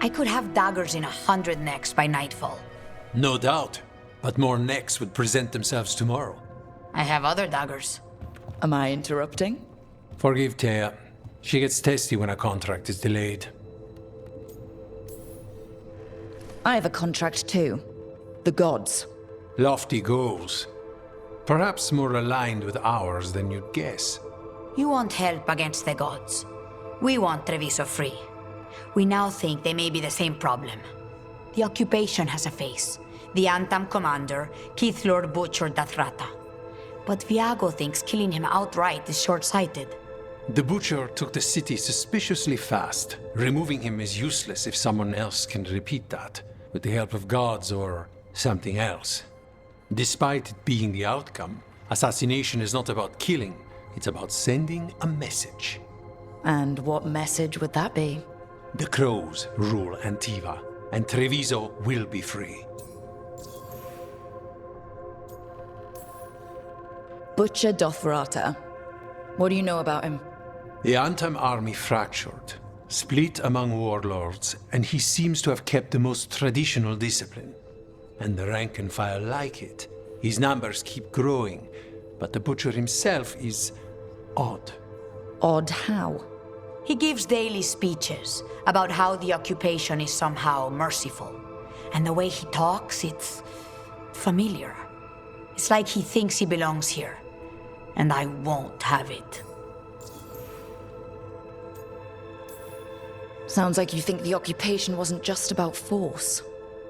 I could have daggers in 100 necks by nightfall. No doubt, but more necks would present themselves tomorrow. I have other daggers. Am I interrupting? Forgive Thea. She gets testy when a contract is delayed. I have a contract too. The gods. Lofty goals. Perhaps more aligned with ours than you'd guess. You want help against the gods. We want Treviso free. We now think they may be the same problem. The occupation has a face. The Antam commander, Keith Lord Butcher Dathrata. But Viago thinks killing him outright is short-sighted. The Butcher took the city suspiciously fast. Removing him is useless if someone else can repeat that, with the help of gods or something else. Despite it being the outcome, assassination is not about killing, it's about sending a message. And what message would that be? The crows rule Antiva, and Treviso will be free. Butcher Dothrata. What do you know about him? The Antam army fractured, split among warlords, and he seems to have kept the most traditional discipline. And the rank and file like it. His numbers keep growing, but the Butcher himself is odd. Odd how? He gives daily speeches about how the occupation is somehow merciful. And the way he talks, it's familiar. It's like he thinks he belongs here. And I won't have it. Sounds like you think the occupation wasn't just about force.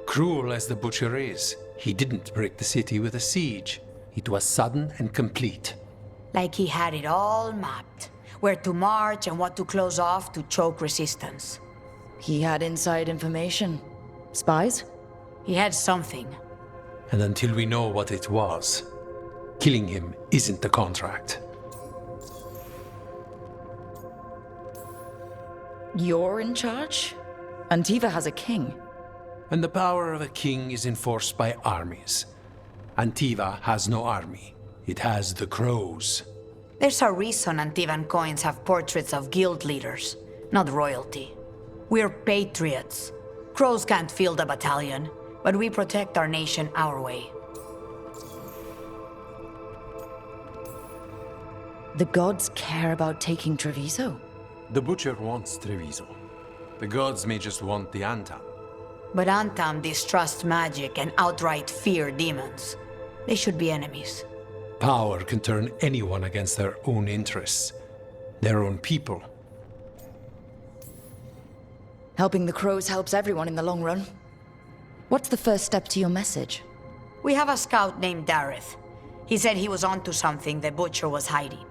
Cruel as the Butcher is, he didn't break the city with a siege. It was sudden and complete. Like he had it all mapped. Where to march and what to close off to choke resistance. He had inside information. Spies? He had something. And until we know what it was, killing him isn't the contract. You're in charge? Antiva has a king. And the power of a king is enforced by armies. Antiva has no army. It has the crows. There's a reason Antivan coins have portraits of guild leaders, not royalty. We're patriots. Crows can't field a battalion, but we protect our nation our way. The gods care about taking Treviso? The Butcher wants Treviso. The gods may just want the Antam. But Antam distrust magic and outright fear demons. They should be enemies. Power can turn anyone against their own interests, their own people. Helping the crows helps everyone in the long run. What's the first step to your message? We have a scout named Dareth. He said he was onto something the Butcher was hiding.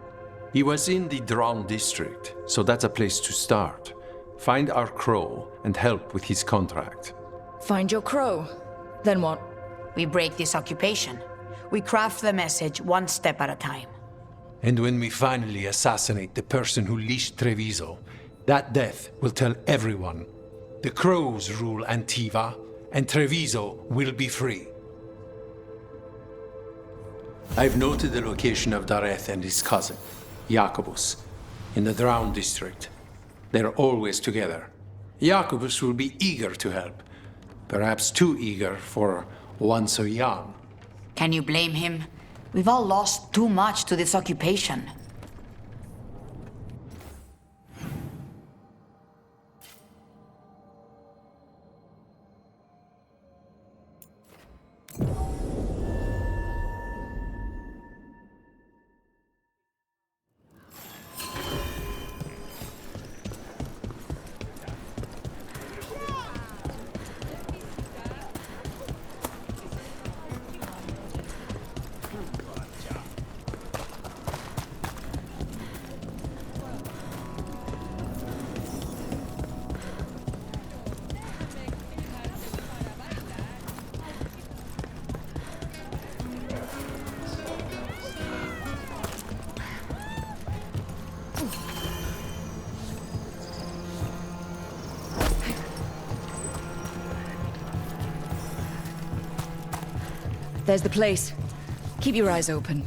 He was in the Drown district, so that's a place to start. Find our crow and help with his contract. Find your crow. Then what? We break this occupation. We craft the message one step at a time. And when we finally assassinate the person who leashed Treviso, that death will tell everyone. The crows rule Antiva, and Treviso will be free. I've noted the location of Dareth and his cousin, Jacobus, in the Drown district. They're always together. Jacobus will be eager to help. Perhaps too eager for one so young. Can you blame him? We've all lost too much to this occupation. There's the place. Keep your eyes open.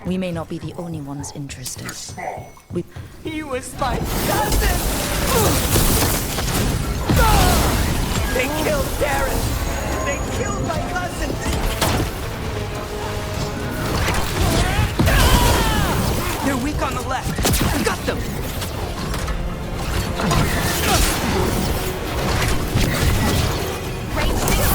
We may not be the only ones interested. He was my cousin! They killed Darren! They killed my cousin! They're weak on the left! Got them! Range 60!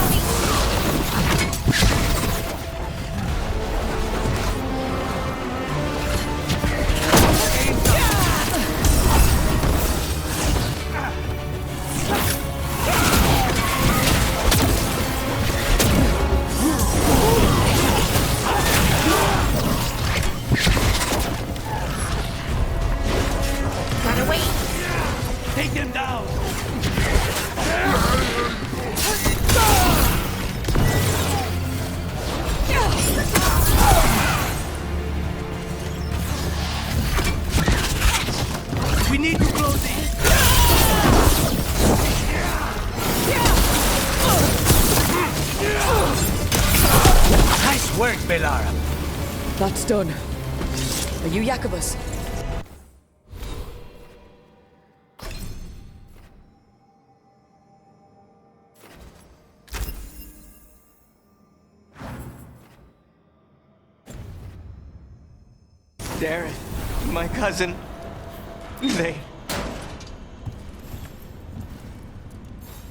Gotta wait! Take them down! We need to close it! Nice work, Belara. That's done. Are you Jacobus? Darren, my cousin, they...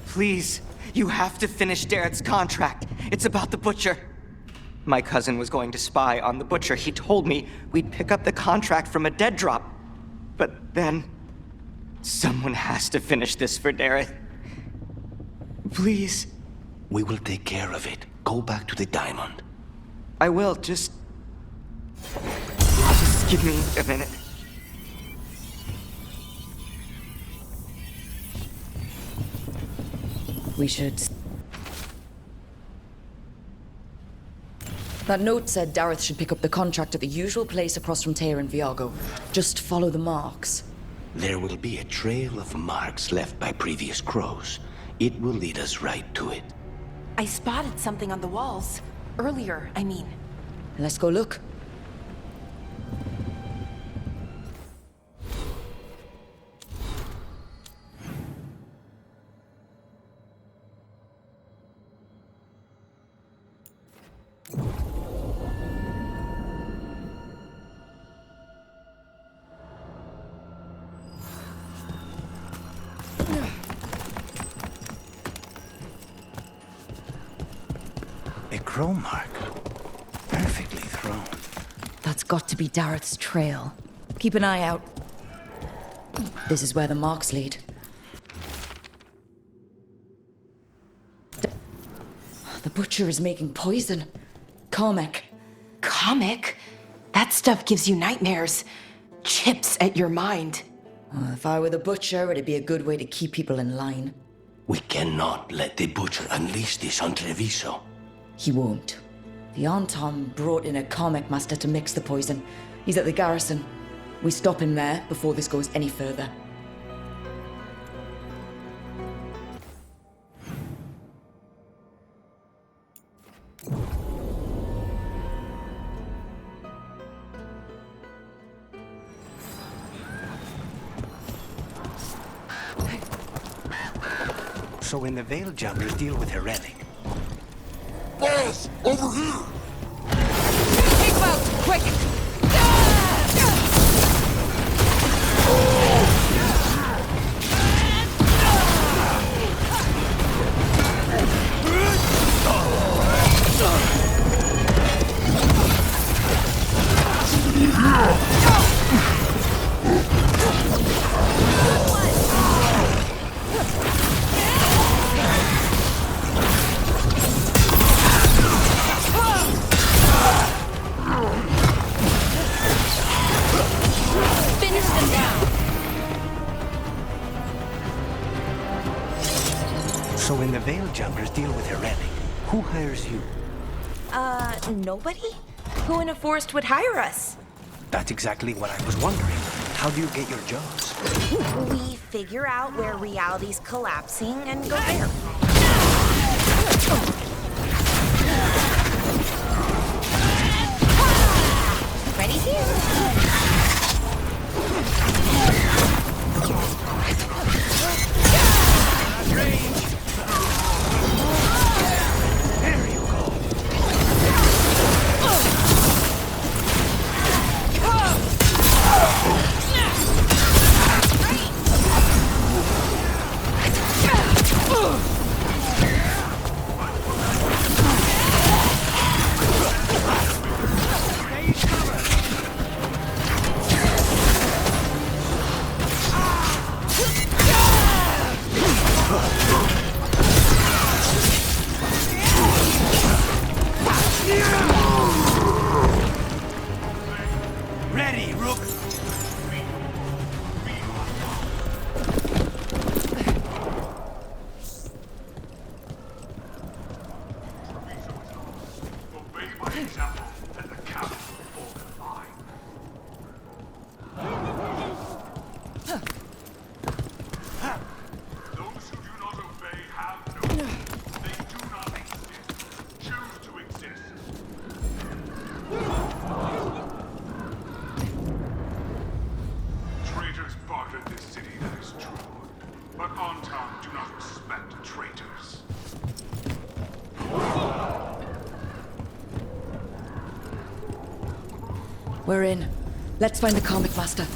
Please, you have to finish Darren's contract. It's about the Butcher. My cousin was going to spy on the Butcher. He told me we'd pick up the contract from a dead drop. But then... someone has to finish this for Darren. Please. We will take care of it. Go back to the diamond. I will, just give me a minute. We should... That note said Dareth should pick up the contract at the usual place across from Tyr and Viago. Just follow the marks. There will be a trail of marks left by previous crows. It will lead us right to it. I spotted something on the walls. Earlier, I mean. Let's go look. A crow mark. Perfectly thrown. That's got to be Dareth's trail. Keep an eye out. This is where the marks lead. The Butcher is making poison. Comic. Comic? That stuff gives you nightmares. Chips at your mind. If I were the Butcher, it'd be a good way to keep people in line. We cannot let the Butcher unleash this on Treviso. He won't. The Anton brought in a Kamek master to mix the poison. He's at the garrison. We stop him there before this goes any further. So when the Veil Jumpers deal with her relic... Boss! Over here! Take him out! Quick! So when the Veil Jumpers deal with her relic, who hires you? Nobody? Who in a forest would hire us? That's exactly what I was wondering. How do you get your jobs? We figure out where reality's collapsing and go there. Ready here. ready, Rook. Obey my example, and the camp will fall in line. Those who do not obey have no meaning. They do not exist. Choose to exist. Traitors bartered this city, that is true. But Anton do not respect traitors. We're in. Let's find the comic master. The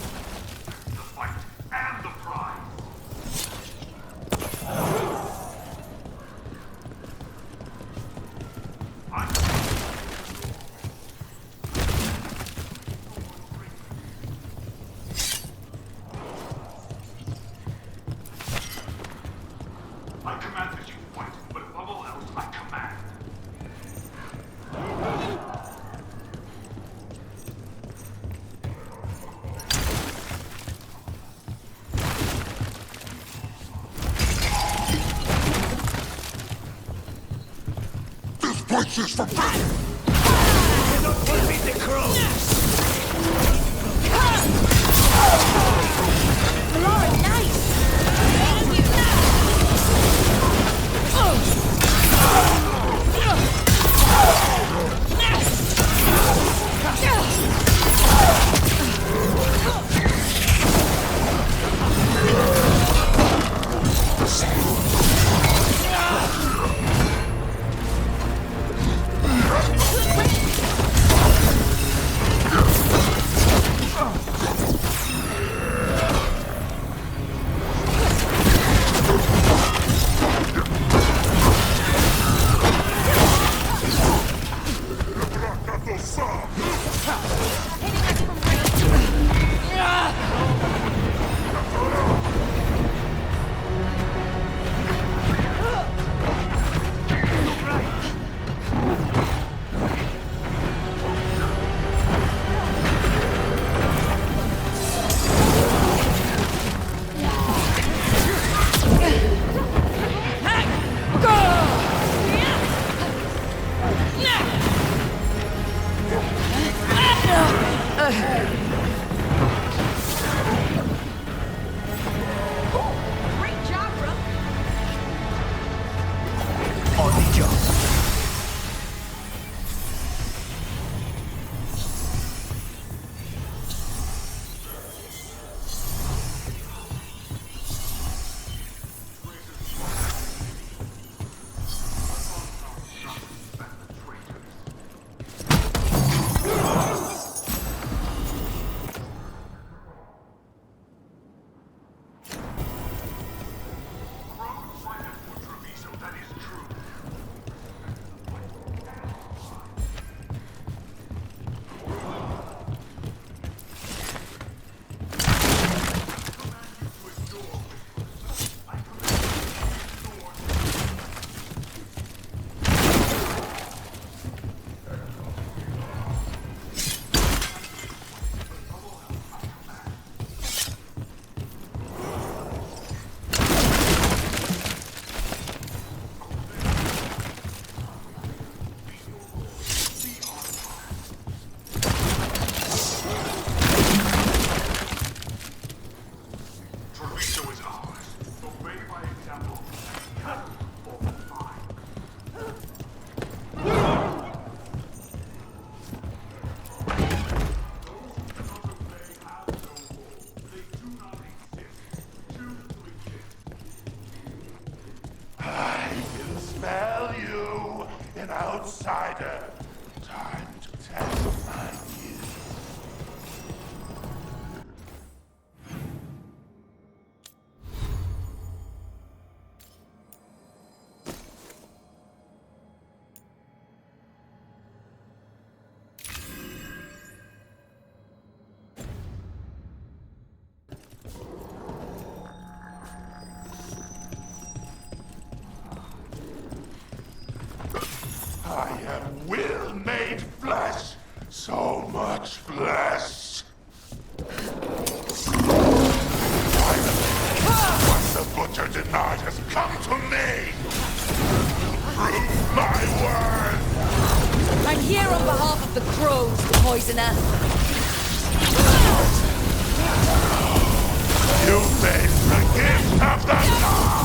fight and the prize. I command that you fight, but above all else, I command. This place is for me! Don't put me the crow. outsider. Time to test my views. I am will made flesh, so much flesh. come to me! Prove my word! I'm here on behalf of the crows, poisoner. You face the gift of the Lord!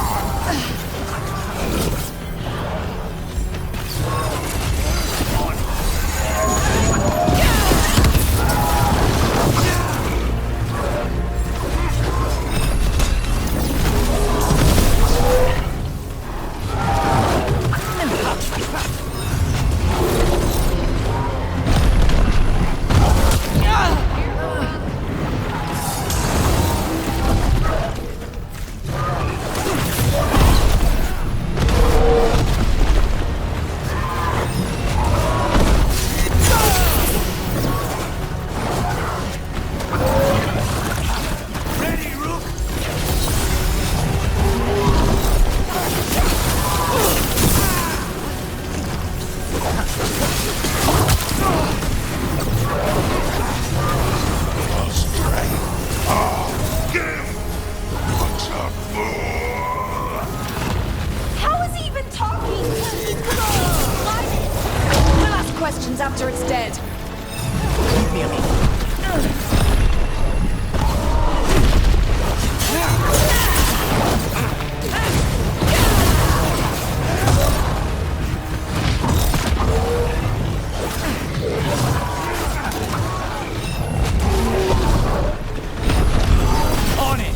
After it's dead. Leave me alone. On it.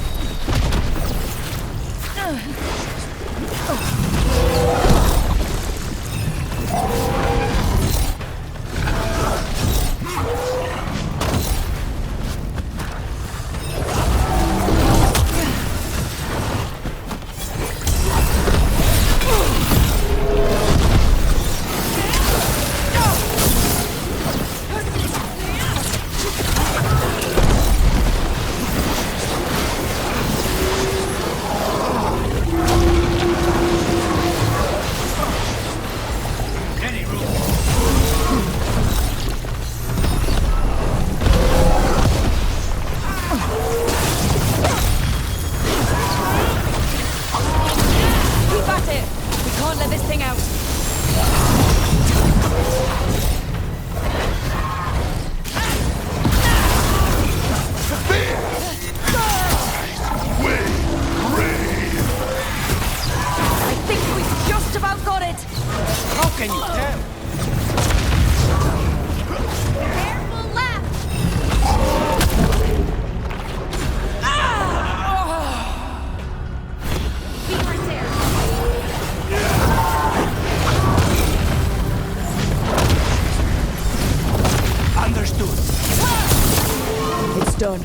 Done.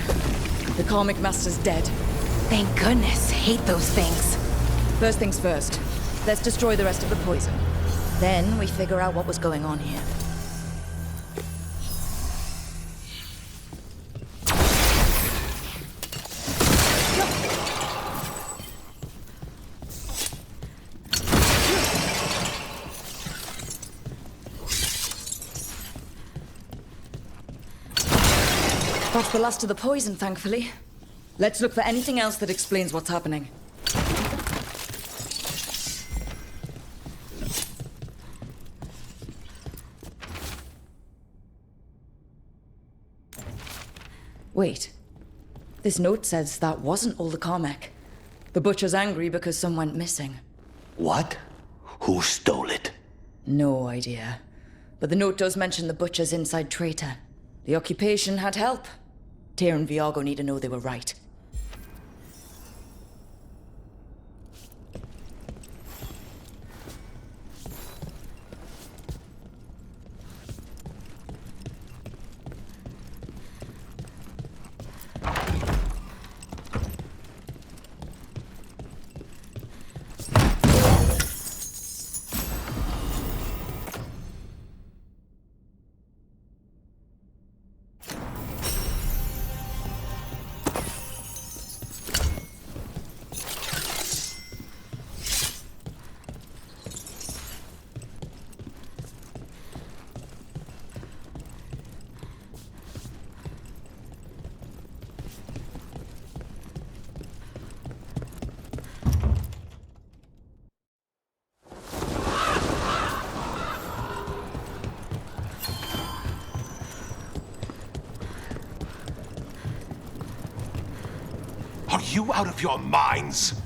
The Comic Master's dead. Thank goodness. Hate those things. First things first. Let's destroy the rest of the poison. Then we figure out what was going on here. That's the last of the poison, thankfully. Let's look for anything else that explains what's happening. Wait. This note says that wasn't all the Carmack. The Butcher's angry because some went missing. What? Who stole it? No idea. But the note does mention the Butcher's inside traitor. The occupation had help. Tyr and Viago need to know they were right. Are you out of your minds?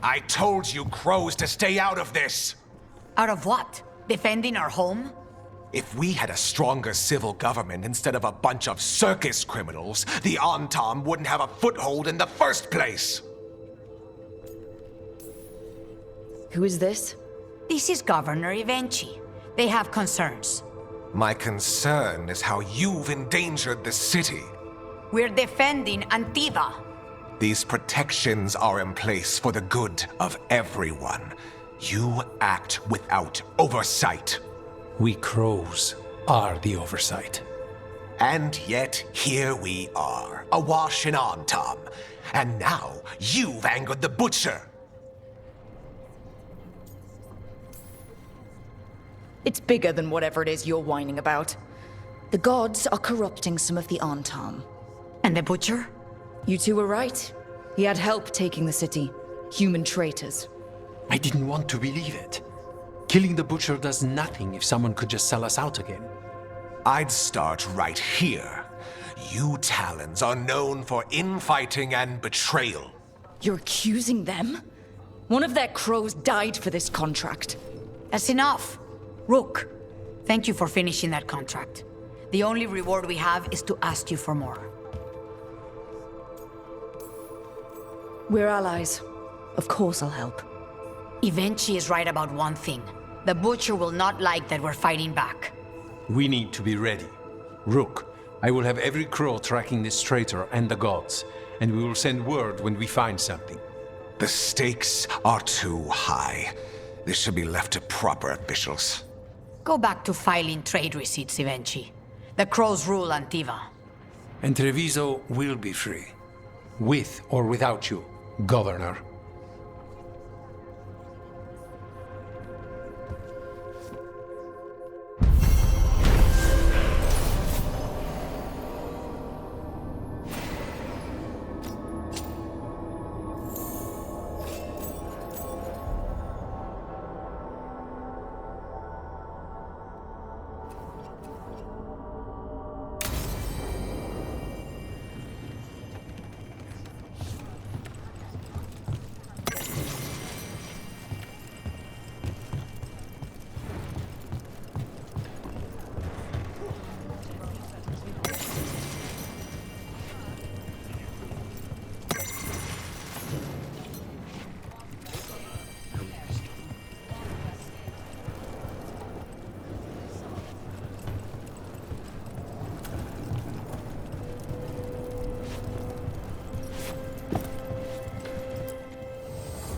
I told you crows to stay out of this! Out of what? Defending our home? If we had a stronger civil government instead of a bunch of circus criminals, the Antam wouldn't have a foothold in the first place! Who is this? This is Governor Evenchi. They have concerns. My concern is how you've endangered the city. We're defending Antiva. These protections are in place for the good of everyone. You act without oversight. We crows are the oversight. And yet, here we are, awash in Antam. And now, you've angered the Butcher. It's bigger than whatever it is you're whining about. The gods are corrupting some of the Antam. And the Butcher? You two were right. He had help taking the city. Human traitors. I didn't want to believe it. Killing the Butcher does nothing if someone could just sell us out again. I'd start right here. You Talons are known for infighting and betrayal. You're accusing them? One of their crows died for this contract. That's enough. Rook, thank you for finishing that contract. The only reward we have is to ask you for more. We're allies. Of course I'll help. Evenchi is right about one thing. The Butcher will not like that we're fighting back. We need to be ready. Rook, I will have every crow tracking this traitor and the gods, and we will send word when we find something. The stakes are too high. This should be left to proper officials. Go back to filing trade receipts, Evenchi. The crows rule Antiva. And Treviso will be free. With or without you, Governor.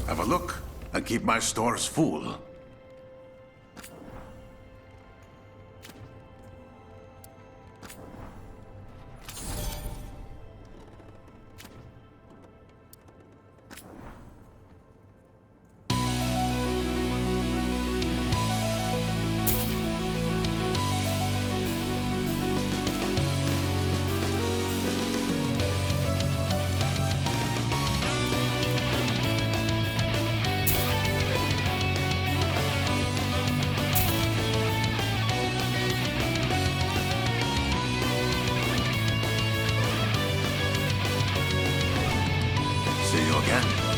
Have a look and keep my stores full. See you again.